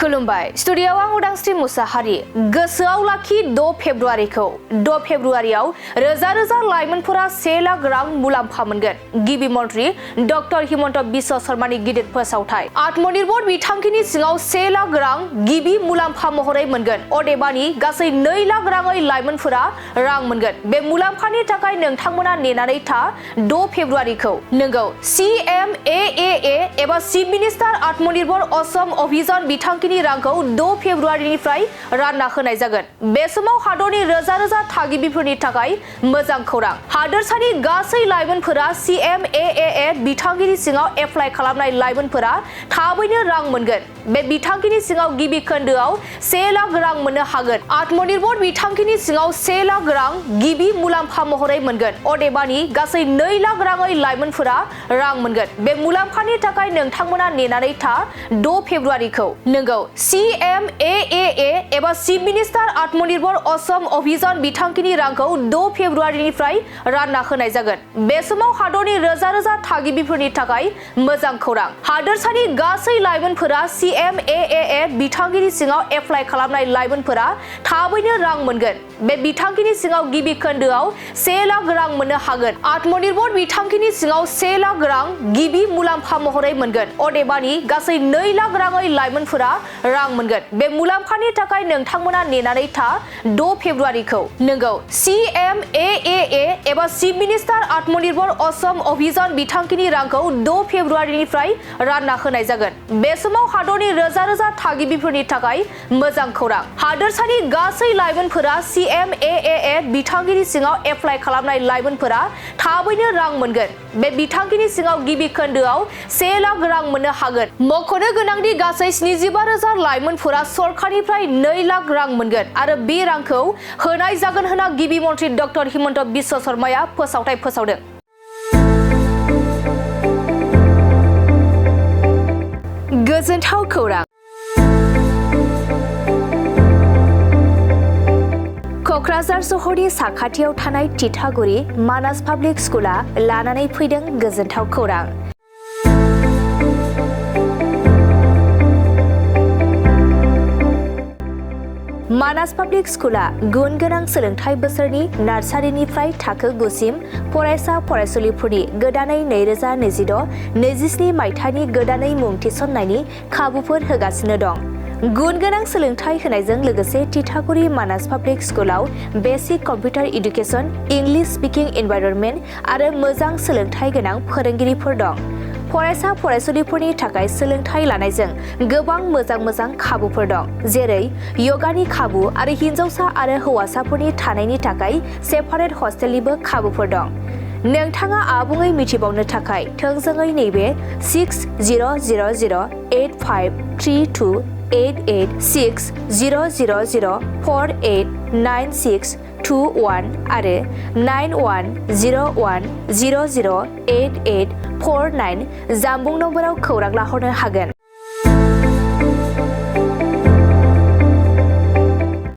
खुलुमबाय स्टुडियोआव आं उदांस्रि मुसाहारि गोसोआव लाखि 2 फेब्रुआरिखौ 2 फेब्रुआरियाव रोजा रोजा लाइमोनफोरा 1 लाख रां मुलाम्फा मोनगोन गिबि मन्त्रि डक्टर हिमन्त बिश्व शर्मानि गिदिर फोसावथाय आत्मनिर्भर बिथांखिनि सिङाव 1 लाख रां गिबि मुलाम्फा महरै मोनगोन अदेबानि गासै 2 लाख राङै लाइमोनफोरा रां मोनगोन बे मुलाम्फानि थाखाय नोंथांमोना नेनानै था 2 फेब्रुआरिखौ नंगौ CMAAA एबा चिफ मिनिस्टार आत्मनिर्भर असम अभियान बिथांखिनि रांखौ 2 फेब्रुआरिनिफ्राय रानना होनाय जागोन बे समाव हादरनि रोजा रोजा थागिबिफोरनि थाखाय मोजां खौरां हादोरसानि गासै लाइमोनफोरा CMAAA बिथांखिनि सिङाव एप्लाइ खालामनाय लाइमोनफोरा थाबैनो रां मोनगोन बे बिथांखिनि सिङाव गिबि खोन्दोआव 1 लाख रां मोननो हागोन आत्मनिर्भर बिथांखिनि सिङाव 1 लाख रां गिबि मुलाम्फा महरै मोनगोन अदेबानि गासै 2 लाख राङै लाइमोनफोरा रां मोनगोन बे मुलाम्फानि थाखाय नोंथांमोना नेनानै था 2 फेब्रुआरिखौ नंगौ CMAAA एबा चिफ मिनिस्टार आत्मनिर्भर असम अभियान बिथांखिनि रांखौ 2 फेब्रुआरिनिफ्राय रानना होनाय जागोन बे समाव हादरनि रोजा रोजा थागिबिफोरनि थाखाय मोजां खौरां हादोरसानि गासै लाइमोनफोरा CMAAA बिथांखिनि सिङाव एप्लाइ खालामनाय लाइमोनफोरा थाबैनो रां मोनगोन बे बिथांखिनि सिङाव गिबि खोन्दोआव 1 लाख रां मोननो हागोन आत्मनिर्भर बिथांखिनि सिङाव 1 लाख रां गिबि मुलाम्फा महरै मोनगोन अदेबानि गासै 2 लाख राङै लाइमोनफोरा रां मोनगोन बे मुलाम्फानि थाखाय नोंथांमोना नेनानै था 2 फेब्रुआरिखौ नंगौ CMAAA एबा चिफ मिनिस्टार आत्मनिर्भर असम अभियान बिथांखिनि रांखौ 2 फेब्रुआरिनिफ्राय रानना होनाय जागोन बे समाव हादरनि रोजा रोजा थागिबिफोरनि थाखाय मोजां खौरां हादोरसानि गासै लाइमोनफोरा CMAAA बिथांखिनि सिङाव एप्लाइ खालामनाय लाइमोनफोरा थाबैनो रां मोनगोन बे बिथांखिनि सिङाव गिबि खोन्दोआव 1 लाख रां मोननो हागोन मख'नो गोनांदि गासै 75,000 लाइमोनफोरा सरकारनिफ्राय 2 लाख रां मोनगोन आरो बे रांखौ होनाय जागोन होनना गिबि मन्त्रि डक्टर हिमन्त बिश्व शर्माया फोसावथाय फोसावदों गोजोनथाव खौरां क'क्राझार सहरनि साखाथियाव थानाय तितागुरि मानास पाब्लिक स्कुला लानानै फैदों गोजोनथाव खौरां मानास पाब्लिक स्कुला गुन गोनां सोलोंथाइ बोसोरनि नार्सारिनिफ्राय थाखो 9 सिम फरायसा फरायसुलिफोरनि गोदानै 2026-27 मायथाइनि गोदानै मुं थिसननायनि खाबुफोर होगासिनो दं गुन गोनां सोलोंथाइ होनायजों लोगोसे तितागुरि मानास पाब्लिक स्कुलाव basic computer education English speaking environment आरो मोजां सोलोंथाइ गोनां फोरोंगिरिफोर दं फरायसा फरायसुलिफोरनि थाखाय सोलोंथाइ लानायजों गोबां मोजां खाबुफोर दं जेरै यगानि खाबु आरो हिन्जावसा आरो हौवासाफोरनि थानायनि थाखाय सेपारेट हस्टेलनिबो खाबुफोर दं नोंथाङा आबुङै मिथिबावनो थाखाय थोंजोङै नैबे 600083286000489621 आरो 9101008849 जानबुं नम्बराव खौरां लाहरनो हागोन